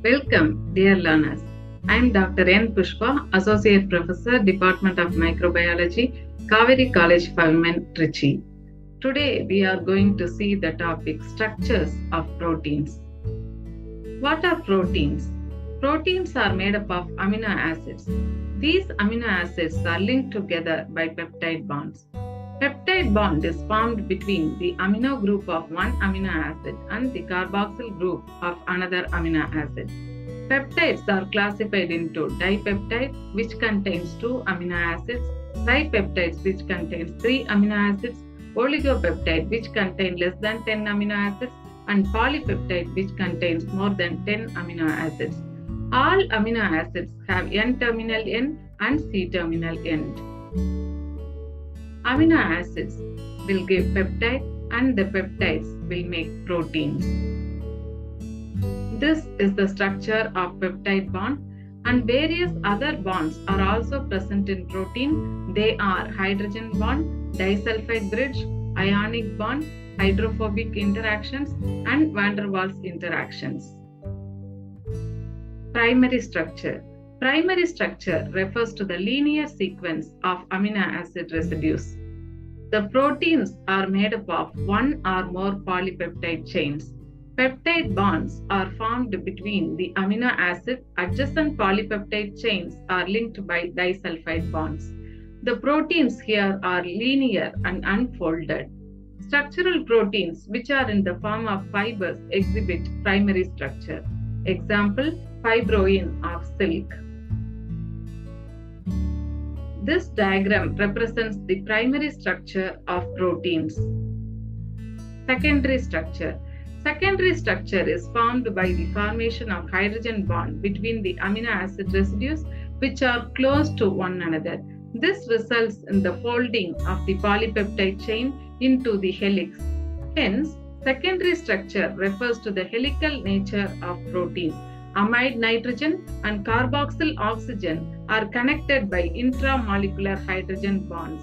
Welcome, dear learners. I am Dr. N Pushpa, Associate Professor, Department of Microbiology, Kaveri College, Falmen, Trichy. Today we are going to see the topic structures of proteins. What are proteins? Proteins are made up of amino acids. These amino acids are linked together by peptide bonds. Peptide bond is formed between the amino group of one amino acid and the carboxyl group of another amino acid. Peptides are classified into dipeptide, which contains 2 amino acids, tripeptides, which contains 3 amino acids, oligopeptide, which contains less than 10 amino acids, and polypeptide, which contains more than 10 amino acids. All amino acids have N-terminal end and C-terminal end. Amino acids will give peptide and the peptides will make proteins. This is the structure of peptide bond, and various other bonds are also present in protein. They are hydrogen bond, disulfide bridge, ionic bond, hydrophobic interactions, and van der Waals interactions. Primary structure. Primary structure refers to the linear sequence of amino acid residues. The proteins are made up of one or more polypeptide chains. Peptide bonds are formed between the amino acid. Adjacent polypeptide chains are linked by disulfide bonds. The proteins here are linear and unfolded. Structural proteins, which are in the form of fibers, exhibit primary structure. Example, fibroin of silk. This diagram represents the primary structure of proteins. Secondary structure. Secondary structure is formed by the formation of hydrogen bond between the amino acid residues which are close to one another. This results in the folding of the polypeptide chain into the helix. Hence, secondary structure refers to the helical nature of protein. Amide nitrogen and carboxyl oxygen are connected by intramolecular hydrogen bonds.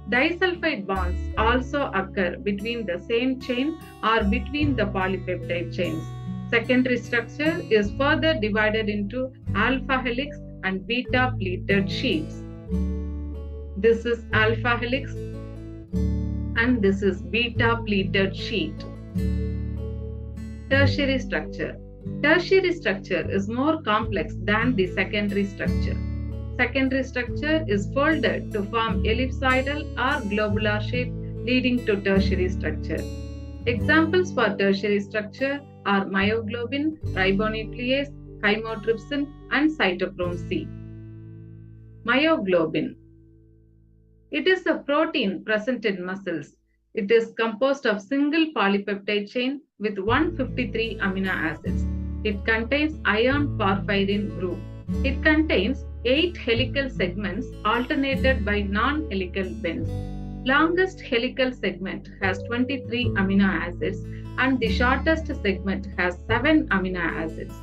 Disulfide bonds also occur between the same chain or between the polypeptide chains. Secondary structure is further divided into alpha helix and beta pleated sheets. This is alpha helix and this is beta pleated sheet. Tertiary structure. Tertiary structure is more complex than the secondary structure. Secondary structure is folded to form ellipsoidal or globular shape, leading to tertiary structure. Examples for tertiary structure are myoglobin, ribonuclease, chymotrypsin, and cytochrome C. Myoglobin. It is a protein present in muscles. It is composed of single polypeptide chain with 153 amino acids. It contains iron porphyrin group. It contains 8 helical segments alternated by non-helical bends. Longest helical segment has 23 amino acids and the shortest segment has 7 amino acids.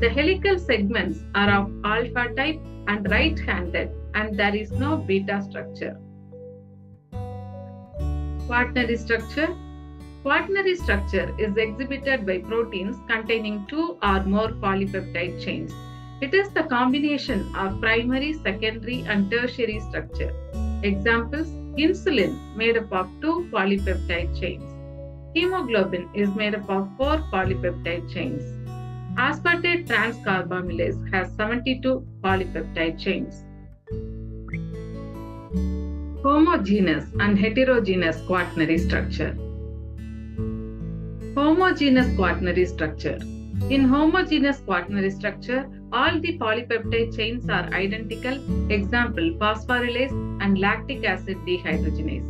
The helical segments are of alpha type and right-handed, and there is no beta structure. Quaternary structure. Quaternary structure is exhibited by proteins containing 2 or more polypeptide chains. It is the combination of primary, secondary, and tertiary structure. Examples: insulin made up of 2 polypeptide chains. Hemoglobin is made up of 4 polypeptide chains. Aspartate transcarbamylase has 72 polypeptide chains. Homogeneous and heterogeneous quaternary structure. Homogeneous quaternary structure. In homogeneous quaternary structure, all the polypeptide chains are identical. Example, phosphorylase and lactic acid dehydrogenase.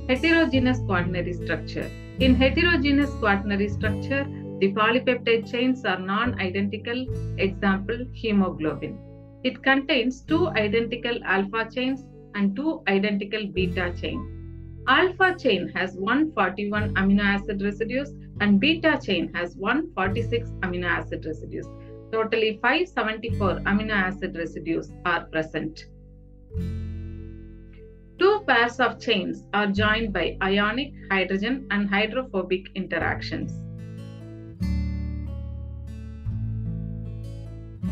Heterogeneous quaternary structure. In heterogeneous quaternary structure, the polypeptide chains are non-identical. Example, hemoglobin. It contains 2 identical alpha chains and 2 identical beta chains. Alpha chain has 141 amino acid residues and beta chain has 146 amino acid residues. Totally 574 amino acid residues are present. 2 pairs of chains are joined by ionic, hydrogen, and hydrophobic interactions.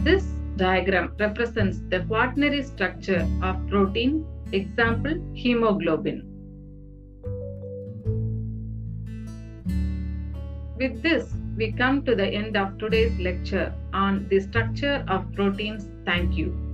This diagram represents the quaternary structure of protein, example hemoglobin. With this, we come to the end of today's lecture on the structure of proteins. Thank you.